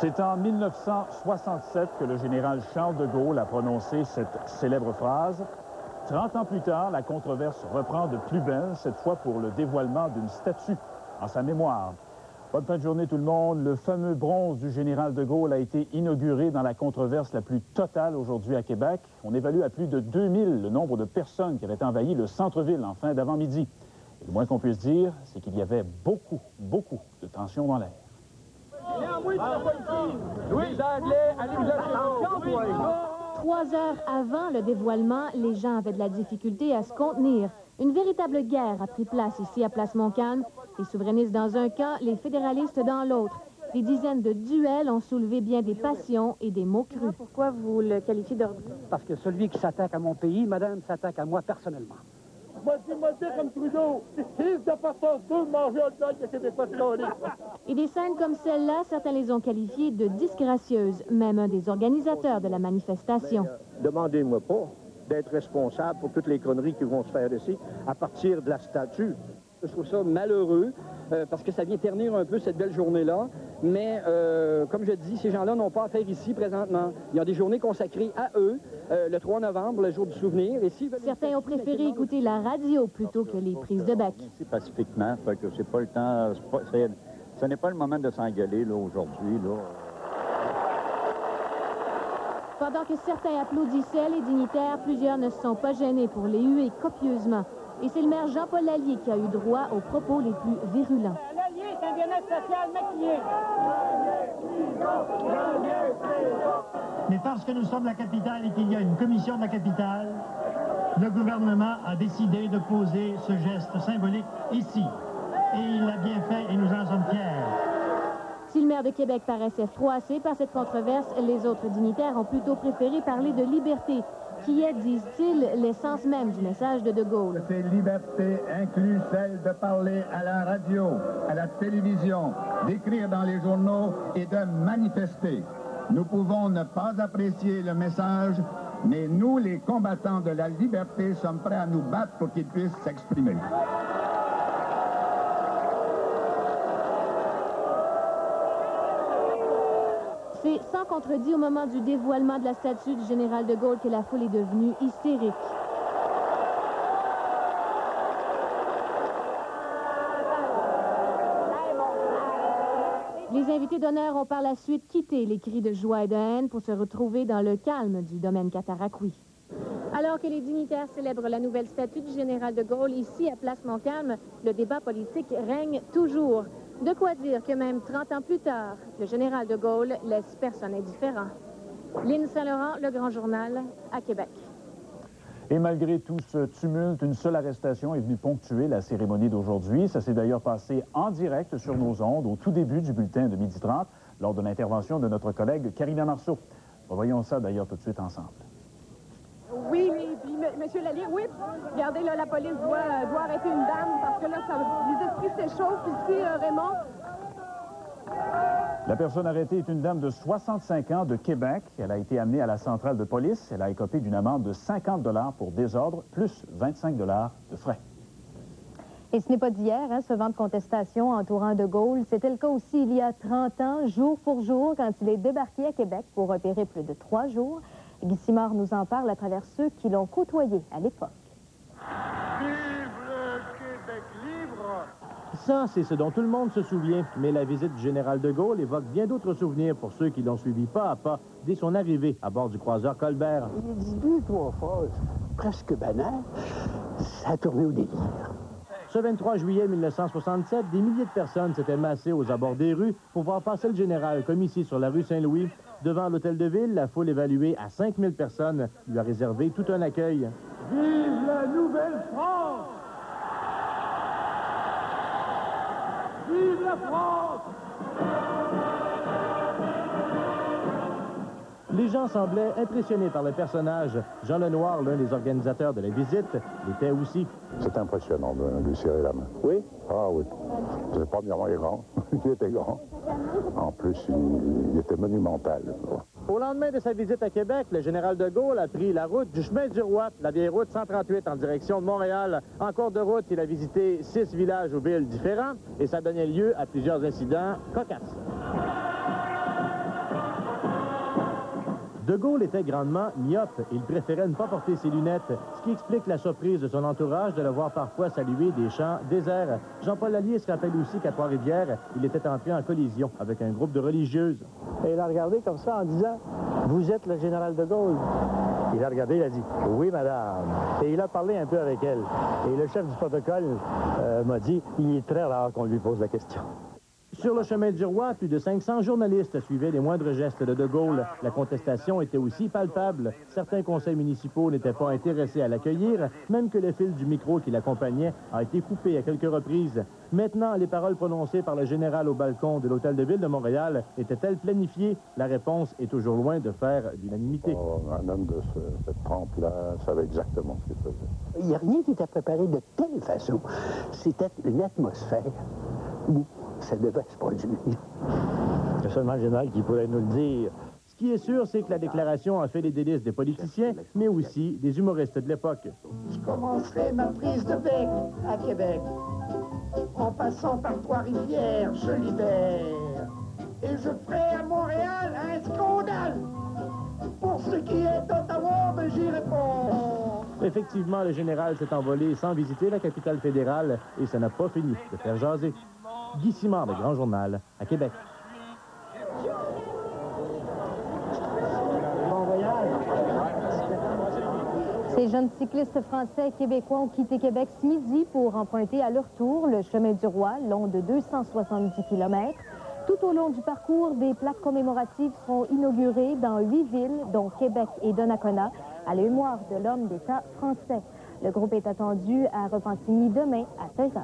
C'est en 1967 que le général Charles de Gaulle a prononcé cette célèbre phrase. 30 ans plus tard, la controverse reprend de plus belle, cette fois pour le dévoilement d'une statue en sa mémoire. Bonne fin de journée tout le monde. Le fameux bronze du général de Gaulle a été inauguré dans la controverse la plus totale aujourd'hui à Québec. On évalue à plus de 2000 le nombre de personnes qui avaient envahi le centre-ville en fin d'avant-midi. Le moins qu'on puisse dire, c'est qu'il y avait beaucoup de tension dans l'air. 3 heures avant le dévoilement, les gens avaient de la difficulté à se contenir. Une véritable guerre a pris place ici à Place Montcalm. Les souverainistes dans un camp, les fédéralistes dans l'autre. Des dizaines de duels ont soulevé bien des passions et des mots crus. Pourquoi vous le qualifiez d'ordure? Parce que celui qui s'attaque à mon pays, madame, s'attaque à moi personnellement. Comme Trudeau, de façon de manger un deuil de Québécois de. Et des scènes comme celle-là, certains les ont qualifiées de disgracieuses. Même un des organisateurs de la manifestation. Demandez-moi pas d'être responsable pour toutes les conneries qui vont se faire ici à partir de la statue. Je trouve ça malheureux parce que ça vient ternir un peu cette belle journée-là. Mais comme je dis, ces gens-là n'ont pas à faire ici présentement. Il y a des journées consacrées à eux, le 3 novembre, le jour du souvenir. Et certains ont préféré écouter la radio plutôt que les prises de bec. Ici pacifiquement, fait que c'est pas le temps, ce n'est pas le moment de s'engueuler là aujourd'hui. Pendant que certains applaudissaient les dignitaires, plusieurs ne se sont pas gênés pour les huer copieusement. Et c'est le maire Jean-Paul Lallier qui a eu droit aux propos les plus virulents. Lallier, c'est un bien-être social maquillé. Mais parce que nous sommes la capitale et qu'il y a une commission de la capitale, le gouvernement a décidé de poser ce geste symbolique ici. Et il l'a bien fait et nous en sommes fiers. Si le maire de Québec paraissait froissé par cette controverse, les autres dignitaires ont plutôt préféré parler de liberté, qui est, disent-ils, l'essence même du message de Gaulle. Ces libertés incluent celle de parler à la radio, à la télévision, d'écrire dans les journaux et de manifester. Nous pouvons ne pas apprécier le message, mais nous, les combattants de la liberté, sommes prêts à nous battre pour qu'ils puissent s'exprimer. C'est sans contredit au moment du dévoilement de la statue du général de Gaulle que la foule est devenue hystérique. Les invités d'honneur ont par la suite quitté les cris de joie et de haine pour se retrouver dans le calme du domaine Cataraqui. Alors que les dignitaires célèbrent la nouvelle statue du général de Gaulle ici à Place Montcalm, le débat politique règne toujours. De quoi dire que même 30 ans plus tard, le général de Gaulle laisse personne indifférent. Lynn Saint-Laurent, Le Grand Journal, à Québec. Et malgré tout ce tumulte, une seule arrestation est venue ponctuer la cérémonie d'aujourd'hui. Ça s'est d'ailleurs passé en direct sur nos ondes au tout début du bulletin de 12h30 lors de l'intervention de notre collègue Karina Marceau. Voyons ça d'ailleurs tout de suite ensemble. Oui, puis M. Lallier, oui, regardez, là, la police doit arrêter une dame parce que là, les esprits s'échauffent ici, Raymond. La personne arrêtée est une dame de 65 ans de Québec. Elle a été amenée à la centrale de police. Elle a écopé d'une amende de 50 $ pour désordre, plus 25 $ de frais. Et ce n'est pas d'hier, ce vent de contestation entourant de Gaulle. C'était le cas aussi il y a 30 ans, jour pour jour, quand il est débarqué à Québec pour un périple de 3 jours. Guy Simard nous en parle à travers ceux qui l'ont côtoyé à l'époque. Vive le Québec libre! Ça, c'est ce dont tout le monde se souvient. Mais la visite du général de Gaulle évoque bien d'autres souvenirs pour ceux qui l'ont suivi pas à pas dès son arrivée à bord du croiseur Colbert. Il a dit 2 ou 3 phrases presque banales. Ça a tourné au délire. Ce 23 juillet 1967, des milliers de personnes s'étaient massées aux abords des rues pour voir passer le général, comme ici sur la rue Saint-Louis. Devant l'hôtel de ville, la foule évaluée à 5000 personnes lui a réservé tout un accueil. Vive la Nouvelle-France! Vive la France! Les gens semblaient impressionnés par le personnage. Jean Lenoir, l'un des organisateurs de la visite, l'était aussi. C'est impressionnant de lui serrer la main. Oui? Ah oui. C'est premièrement grand. Il était grand. En plus, il était monumental. Au lendemain de sa visite à Québec, le général de Gaulle a pris la route du chemin du Roi, la vieille route 138 en direction de Montréal. En cours de route, il a visité 6 villages ou villes différents et ça donnait lieu à plusieurs incidents cocasses. De Gaulle était grandement myope. Il préférait ne pas porter ses lunettes, ce qui explique la surprise de son entourage de le voir parfois saluer des champs déserts. Jean-Paul Lallier se rappelle aussi qu'à Trois-Rivières, il était entré en collision avec un groupe de religieuses. Et il a regardé comme ça en disant « Vous êtes le général de Gaulle ». Il a regardé, il a dit « Oui, madame ». Et il a parlé un peu avec elle. Et le chef du protocole m'a dit « Il est très rare qu'on lui pose la question ». Sur le chemin du roi, plus de 500 journalistes suivaient les moindres gestes de Gaulle. La contestation était aussi palpable. Certains conseils municipaux n'étaient pas intéressés à l'accueillir, même que le fil du micro qui l'accompagnait a été coupé à quelques reprises. Maintenant, les paroles prononcées par le général au balcon de l'Hôtel de Ville de Montréal étaient-elles planifiées? La réponse est toujours loin de faire l'unanimité. Oh, un homme de cette trempe-là savait exactement ce qu'il faisait. Il n'y a rien qui était préparé de telle façon. C'était une atmosphère où ça devait se produire. C'est seulement le général qui pourrait nous le dire. Ce qui est sûr, c'est que la déclaration a fait les délices des politiciens, mais aussi des humoristes de l'époque. Je commencerai ma prise de bec à Québec. En passant par Trois-Rivières, je libère. Et je ferai à Montréal un scandale. Pour ce qui est d'Ottawa, ben, j'y réponds. Effectivement, le général s'est envolé sans visiter la capitale fédérale et ça n'a pas fini de faire jaser. Guy Simard, le Grand Journal, à Québec. Ces jeunes cyclistes français et québécois ont quitté Québec ce midi pour emprunter à leur tour le chemin du roi, long de 270 km. Tout au long du parcours, des plaques commémoratives seront inaugurées dans 8 villes, dont Québec et Donnacona, à la mémoire de l'homme d'État français. Le groupe est attendu à Repentigny demain à 16h.